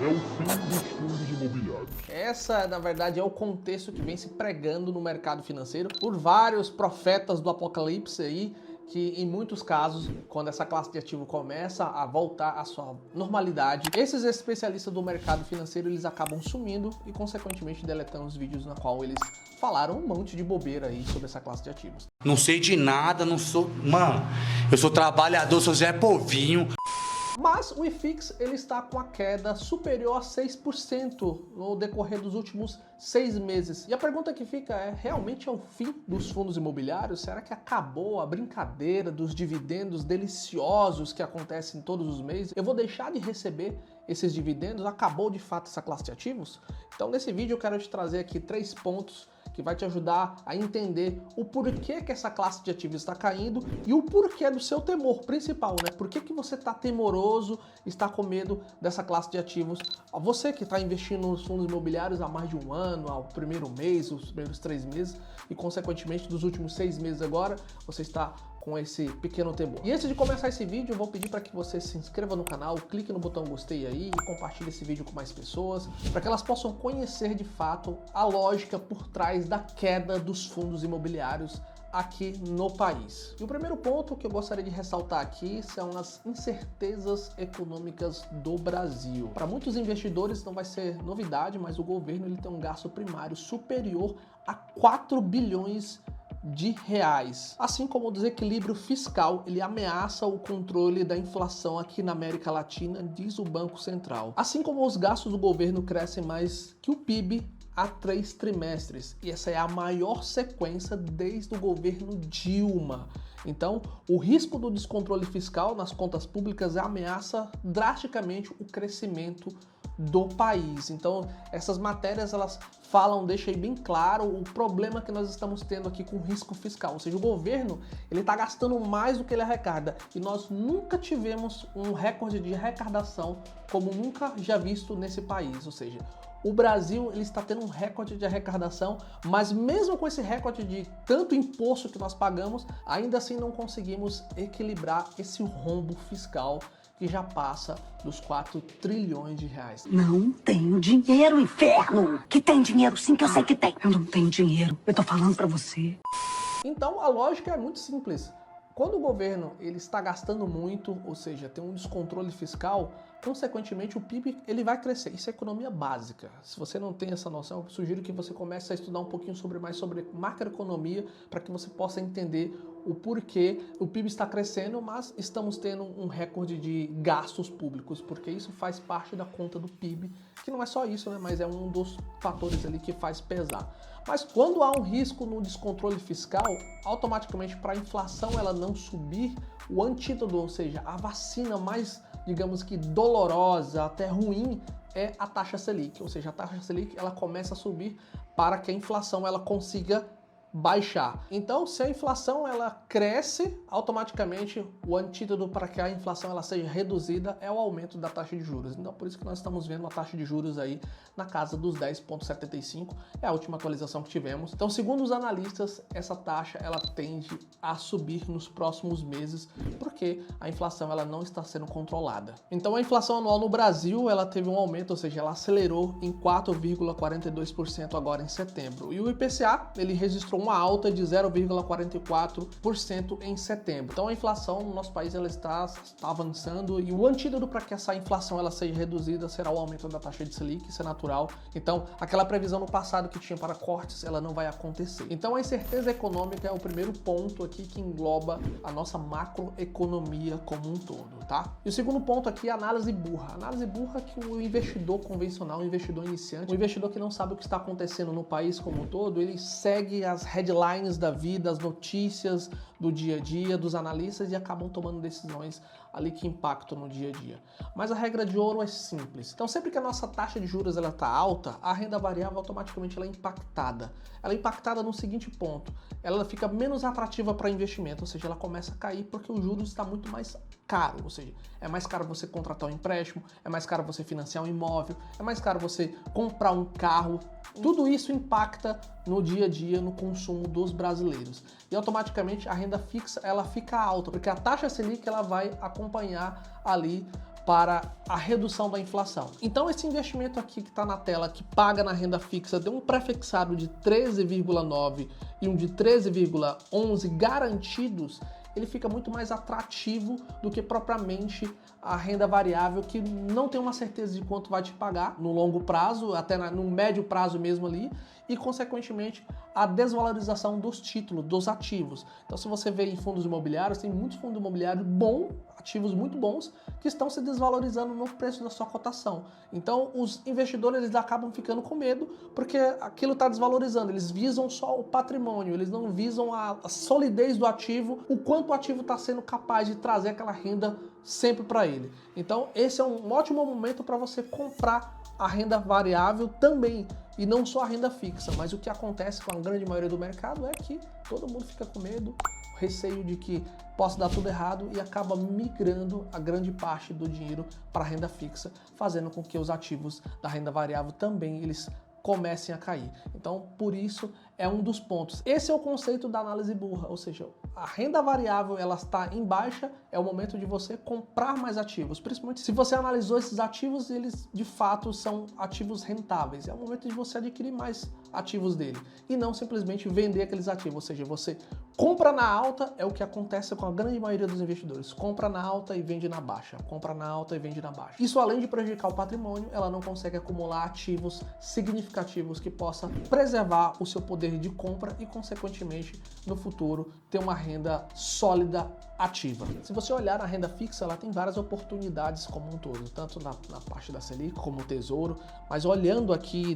é o fim dos fundos imobiliários. Essa, na verdade, é o contexto que vem se pregando no mercado financeiro por vários profetas do apocalipse aí, que em muitos casos, quando essa classe de ativo começa a voltar à sua normalidade, esses especialistas do mercado financeiro, eles acabam sumindo e, consequentemente, deletando os vídeos na qual eles falaram um monte de bobeira aí sobre essa classe de ativos. Não sei de nada, não sou... Mano, eu sou trabalhador, sou Zé Povinho. Mas o IFIX ele está com a queda superior a 6% no decorrer dos últimos 6 meses. E a pergunta que fica é, realmente é o fim dos fundos imobiliários? Será que acabou a brincadeira dos dividendos deliciosos que acontecem todos os meses? Eu vou deixar de receber esses dividendos? Acabou de fato essa classe de ativos? Então nesse vídeo eu quero te trazer aqui 3 pontos que vai te ajudar a entender o porquê que essa classe de ativos está caindo e o porquê do seu temor principal, né? Por que você está temoroso, está com medo dessa classe de ativos? Você que está investindo nos fundos imobiliários há mais de um ano, ao primeiro mês, os primeiros 3 meses e, consequentemente, dos últimos 6 meses agora, você está com esse pequeno temor. E antes de começar esse vídeo, eu vou pedir para que você se inscreva no canal, clique no botão gostei aí e compartilhe esse vídeo com mais pessoas, para que elas possam conhecer de fato a lógica por trás da queda dos fundos imobiliários aqui no país. E o primeiro ponto que eu gostaria de ressaltar aqui são as incertezas econômicas do Brasil. Para muitos investidores não vai ser novidade, mas o governo ele tem um gasto primário superior a 4 bilhões de reais. Assim como o desequilíbrio fiscal, ele ameaça o controle da inflação aqui na América Latina, diz o Banco Central. Assim como os gastos do governo crescem mais que o PIB há 3 trimestres. E essa é a maior sequência desde o governo Dilma. Então, o risco do descontrole fiscal nas contas públicas ameaça drasticamente o crescimento do país. Então, essas matérias elas falam, deixa aí bem claro o problema que nós estamos tendo aqui com o risco fiscal. Ou seja, o governo ele está gastando mais do que ele arrecada e nós nunca tivemos um recorde de arrecadação como nunca já visto nesse país. Ou seja, o Brasil ele está tendo um recorde de arrecadação, mas mesmo com esse recorde de tanto imposto que nós pagamos, ainda assim não conseguimos equilibrar esse rombo fiscal que já passa dos 4 trilhões de reais. Não tenho dinheiro, inferno! Que tem dinheiro sim, que eu sei que tem. Eu não tenho dinheiro, eu tô falando pra você. Então a lógica é muito simples. Quando o governo ele está gastando muito, ou seja, tem um descontrole fiscal, consequentemente o PIB ele vai crescer. Isso é economia básica. Se você não tem essa noção, eu sugiro que você comece a estudar um pouquinho mais sobre macroeconomia para que você possa entender o porquê o PIB está crescendo, mas estamos tendo um recorde de gastos públicos, porque isso faz parte da conta do PIB, que não é só isso, né? Mas é um dos fatores ali que faz pesar. Mas quando há um risco no descontrole fiscal, automaticamente para a inflação ela não subir, o antídoto, ou seja, a vacina mais, digamos que dolorosa, até ruim, é a taxa Selic. Ou seja, a taxa Selic ela começa a subir para que a inflação ela consiga baixar. Então, se a inflação ela cresce, automaticamente o antídoto para que a inflação ela seja reduzida é o aumento da taxa de juros. Então, por isso que nós estamos vendo uma taxa de juros aí na casa dos 10,75, é a última atualização que tivemos. Então, segundo os analistas, essa taxa ela tende a subir nos próximos meses, porque a inflação ela não está sendo controlada. Então, a inflação anual no Brasil, ela teve um aumento, ou seja, ela acelerou em 4,42% agora em setembro. E o IPCA, ele registrou uma alta de 0,44% em setembro. Então a inflação no nosso país ela está avançando e o antídoto para que essa inflação ela seja reduzida será o aumento da taxa de Selic, isso é natural. Então aquela previsão no passado que tinha para cortes, ela não vai acontecer. Então a incerteza econômica é o primeiro ponto aqui que engloba a nossa macroeconomia como um todo, tá? E o segundo ponto aqui é a análise burra. A análise burra é que o investidor convencional, o investidor iniciante, o investidor que não sabe o que está acontecendo no país como um todo, ele segue as headlines da vida, as notícias do dia a dia, dos analistas e acabam tomando decisões ali que impactam no dia a dia. Mas a regra de ouro é simples. Então sempre que a nossa taxa de juros ela está alta, a renda variável automaticamente ela é impactada. Ela é impactada no seguinte ponto, ela fica menos atrativa para investimento, ou seja, ela começa a cair porque o juros está muito mais caro, ou seja, é mais caro você contratar um empréstimo, é mais caro você financiar um imóvel, é mais caro você comprar um carro. Tudo isso impacta no dia a dia, no consumo dos brasileiros. E automaticamente a renda fixa ela fica alta, porque a taxa Selic ela vai acompanhar ali para a redução da inflação. Então esse investimento aqui que está na tela, que paga na renda fixa, tem um prefixado de 13,9 e um de 13,11 garantidos, ele fica muito mais atrativo do que propriamente a renda variável, que não tem uma certeza de quanto vai te pagar no longo prazo, até no médio prazo mesmo ali, e consequentemente a desvalorização dos títulos, dos ativos. Então se você vê em fundos imobiliários, tem muitos fundos imobiliários bons, ativos muito bons, que estão se desvalorizando no preço da sua cotação. Então os investidores eles acabam ficando com medo, porque aquilo está desvalorizando, eles visam só o patrimônio, eles não visam a solidez do ativo, o quanto o ativo está sendo capaz de trazer aquela renda sempre para ele. Então esse é um ótimo momento para você comprar a renda variável também, e não só a renda fixa. Mas o que acontece com a grande maioria do mercado é que todo mundo fica com medo, receio de que possa dar tudo errado e acaba migrando a grande parte do dinheiro para a renda fixa, fazendo com que os ativos da renda variável também eles comecem a cair. Então, por isso, é um dos pontos. Esse é o conceito da análise burra, ou seja, a renda variável ela está em baixa, é o momento de você comprar mais ativos, principalmente se você analisou esses ativos, eles de fato são ativos rentáveis, é o momento de você adquirir mais ativos dele e não simplesmente vender aqueles ativos, ou seja, você compra na alta, é o que acontece com a grande maioria dos investidores, compra na alta e vende na baixa, compra na alta e vende na baixa. Isso além de prejudicar o patrimônio, ela não consegue acumular ativos significativos que possa preservar o seu poder de compra e consequentemente no futuro ter uma renda sólida ativa. Se você olhar na renda fixa, ela tem várias oportunidades como um todo, tanto na parte da Selic como o Tesouro, mas olhando aqui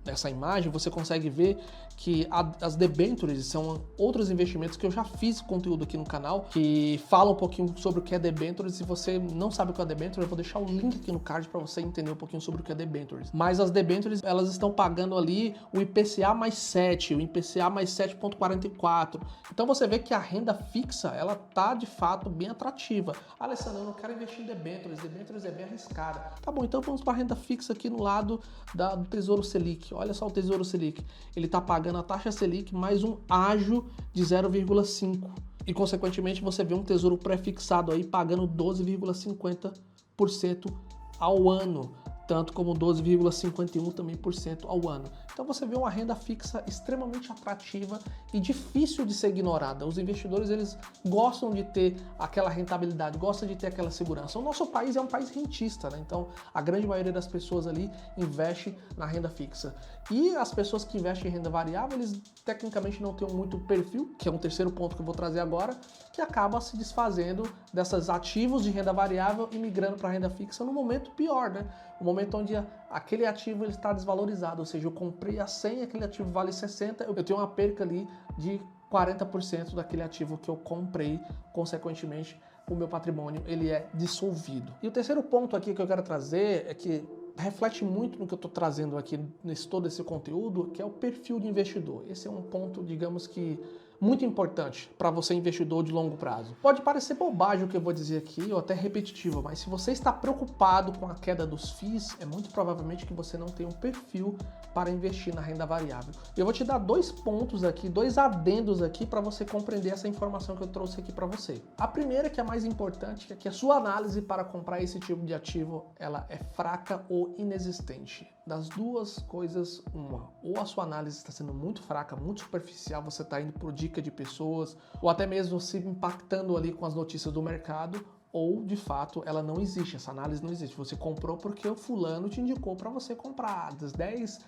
nessa imagem, você consegue ver que as debêntures são outros investimentos que eu já fiz conteúdo aqui no canal, que fala um pouquinho sobre o que é debêntures. Se você não sabe o que é debêntures, eu vou deixar o link aqui no card para você entender um pouquinho sobre o que é debêntures. Mas as debêntures, elas estão pagando ali o IPCA mais 7, o IPCA mais 7,44. Então você vê que a renda fixa, ela tá de fato bem atrativa. Alessandro, eu não quero investir em debêntures é bem arriscada. Tá bom, então vamos para a renda fixa aqui no lado do Tesouro Selic. Olha só o Tesouro Selic, ele está pagando a taxa Selic mais um ágio de 0,5 e consequentemente você vê um tesouro pré-fixado aí pagando 12,50% ao ano, tanto como 12,51% também por cento ao ano. Então você vê uma renda fixa extremamente atrativa e difícil de ser ignorada. Os investidores eles gostam de ter aquela rentabilidade, gostam de ter aquela segurança. O nosso país é um país rentista, né? Então a grande maioria das pessoas ali investe na renda fixa. E as pessoas que investem em renda variável, eles tecnicamente não têm muito perfil, que é um terceiro ponto que eu vou trazer agora, que acaba se desfazendo desses ativos de renda variável e migrando para a renda fixa no momento pior, né? O momento onde aquele ativo ele está desvalorizado, ou seja, eu comprei a 100, aquele ativo vale 60, eu tenho uma perca ali de 40% daquele ativo que eu comprei, consequentemente o meu patrimônio ele é dissolvido. E o terceiro ponto aqui que eu quero trazer é que reflete muito no que eu estou trazendo aqui nesse todo esse conteúdo, que é o perfil de investidor. Esse é um ponto, digamos que, muito importante para você investidor de longo prazo. Pode parecer bobagem o que eu vou dizer aqui, ou até repetitivo, mas se você está preocupado com a queda dos FIIs, é muito provavelmente que você não tem um perfil para investir na renda variável. Eu vou te dar dois pontos aqui, dois adendos aqui para você compreender essa informação que eu trouxe aqui para você. A primeira, que é a mais importante, é que a sua análise para comprar esse tipo de ativo, ela é fraca ou inexistente. Das duas coisas, uma, ou a sua análise está sendo muito fraca, muito superficial, você está indo por dica de pessoas, ou até mesmo se impactando ali com as notícias do mercado, ou de fato ela não existe, essa análise não existe. Você comprou porque o fulano te indicou para você comprar os 10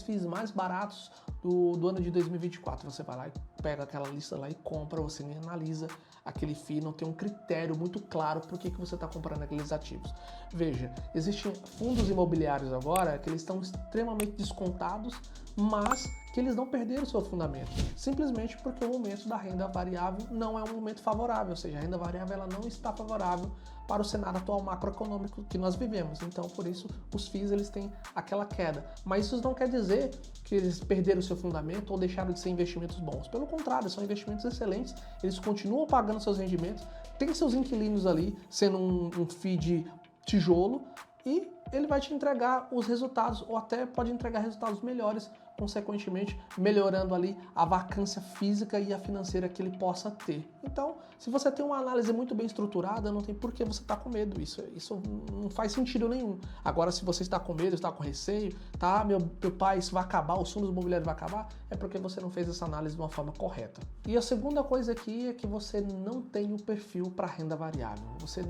FIIs mais baratos do ano de 2024. Você vai lá e pega aquela lista lá e compra, você nem analisa aquele FII, não tem um critério muito claro por que você está comprando aqueles ativos. Veja, existem fundos imobiliários agora que eles estão extremamente descontados, mas que eles não perderam o seu fundamento, simplesmente porque o momento da renda variável não é um momento favorável, ou seja, a renda variável ela não está favorável para o cenário atual macroeconômico que nós vivemos. Então, por isso, os FIIs eles têm aquela queda. Mas isso não quer dizer que eles perderam o seu fundamento ou deixaram de ser investimentos bons. Pelo contrário, são investimentos excelentes, eles continuam pagando seus rendimentos, tem seus inquilinos ali, sendo um FII de tijolo, e ele vai te entregar os resultados, ou até pode entregar resultados melhores consequentemente melhorando ali a vacância física e a financeira que ele possa ter. Então, se você tem uma análise muito bem estruturada, não tem por que você estar com medo. Isso não faz sentido nenhum. Agora, se você está com medo, está com receio, tá, meu pai, isso vai acabar, os fundos imobiliários vai acabar, é porque você não fez essa análise de uma forma correta. E a segunda coisa aqui é que você não tem o perfil para renda variável. Você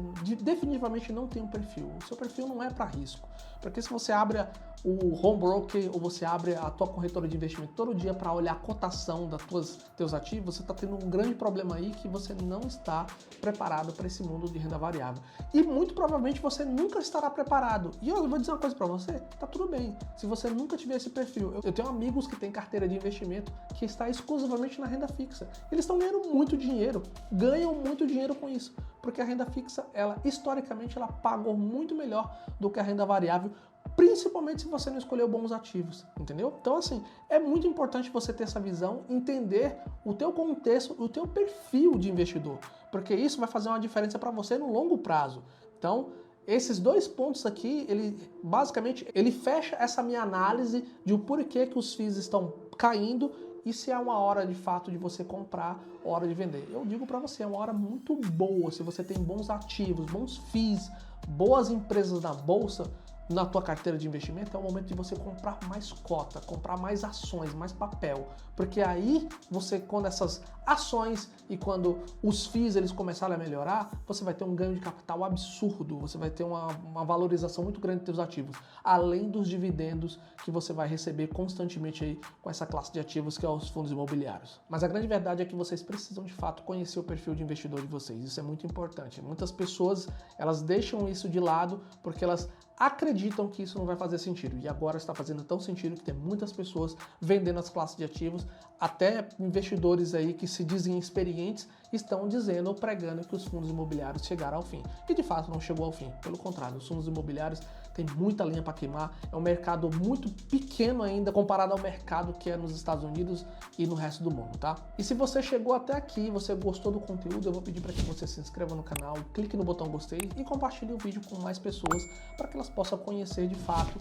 definitivamente não tem um perfil. O seu perfil não é para risco. Porque se você abre o home broker ou você abre a tua corretora de investimento todo dia para olhar a cotação dos teus ativos, você está tendo um grande problema aí que você não está preparado para esse mundo de renda variável. E muito provavelmente você nunca estará preparado. E eu vou dizer uma coisa para você, tá tudo bem. Se você nunca tiver esse perfil, eu tenho amigos que têm carteira de investimento que está exclusivamente na renda fixa. Eles estão ganhando muito dinheiro, ganham muito dinheiro com isso, porque a renda fixa, ela historicamente, ela pagou muito melhor do que a renda variável, principalmente se você não escolheu bons ativos, entendeu? Então, assim, é muito importante você ter essa visão, entender o teu contexto, o teu perfil de investidor, porque isso vai fazer uma diferença para você no longo prazo. Então, esses dois pontos aqui, basicamente, ele fecha essa minha análise de o porquê que os FIIs estão caindo e se é uma hora de fato de você comprar, hora de vender. Eu digo para você, é uma hora muito boa, se você tem bons ativos, bons FIIs, boas empresas na bolsa, na tua carteira de investimento, é o momento de você comprar mais cota, comprar mais ações, mais papel, porque aí você, quando essas ações e quando os FIIs eles começarem a melhorar, você vai ter um ganho de capital absurdo, você vai ter uma valorização muito grande dos seus ativos, além dos dividendos que você vai receber constantemente aí com essa classe de ativos que é os fundos imobiliários. Mas a grande verdade é que vocês precisam de fato conhecer o perfil de investidor de vocês, isso é muito importante. Muitas pessoas, elas deixam isso de lado porque elas acreditam que isso não vai fazer sentido, e agora está fazendo tão sentido que tem muitas pessoas vendendo as classes de ativos, até investidores aí que se dizem experientes estão dizendo ou pregando que os fundos imobiliários chegaram ao fim, e de fato não chegou ao fim, pelo contrário, os fundos imobiliários têm muita linha para queimar, é um mercado muito pequeno ainda comparado ao mercado que é nos Estados Unidos e no resto do mundo, tá? E se você chegou até aqui, você gostou do conteúdo, eu vou pedir para que você se inscreva no canal, clique no botão gostei e compartilhe o vídeo com mais pessoas para que elas possam conhecer de fato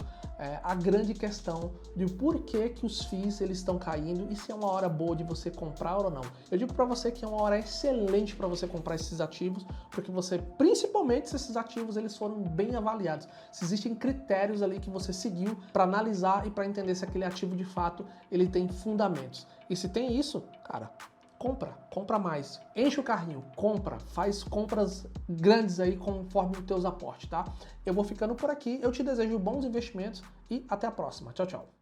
a grande questão de porquê que os FIIs eles estão caindo e se é uma hora boa de você comprar ou não. Eu digo para você que é uma hora excelente para você comprar esses ativos, porque você, principalmente se esses ativos eles foram bem avaliados, se existem critérios ali que você seguiu para analisar e para entender se aquele ativo de fato ele tem fundamentos. E se tem isso, cara, compra mais, enche o carrinho, faz compras grandes aí conforme os teus aportes, tá? Eu vou ficando por aqui, eu te desejo bons investimentos e até a próxima. Tchau, tchau.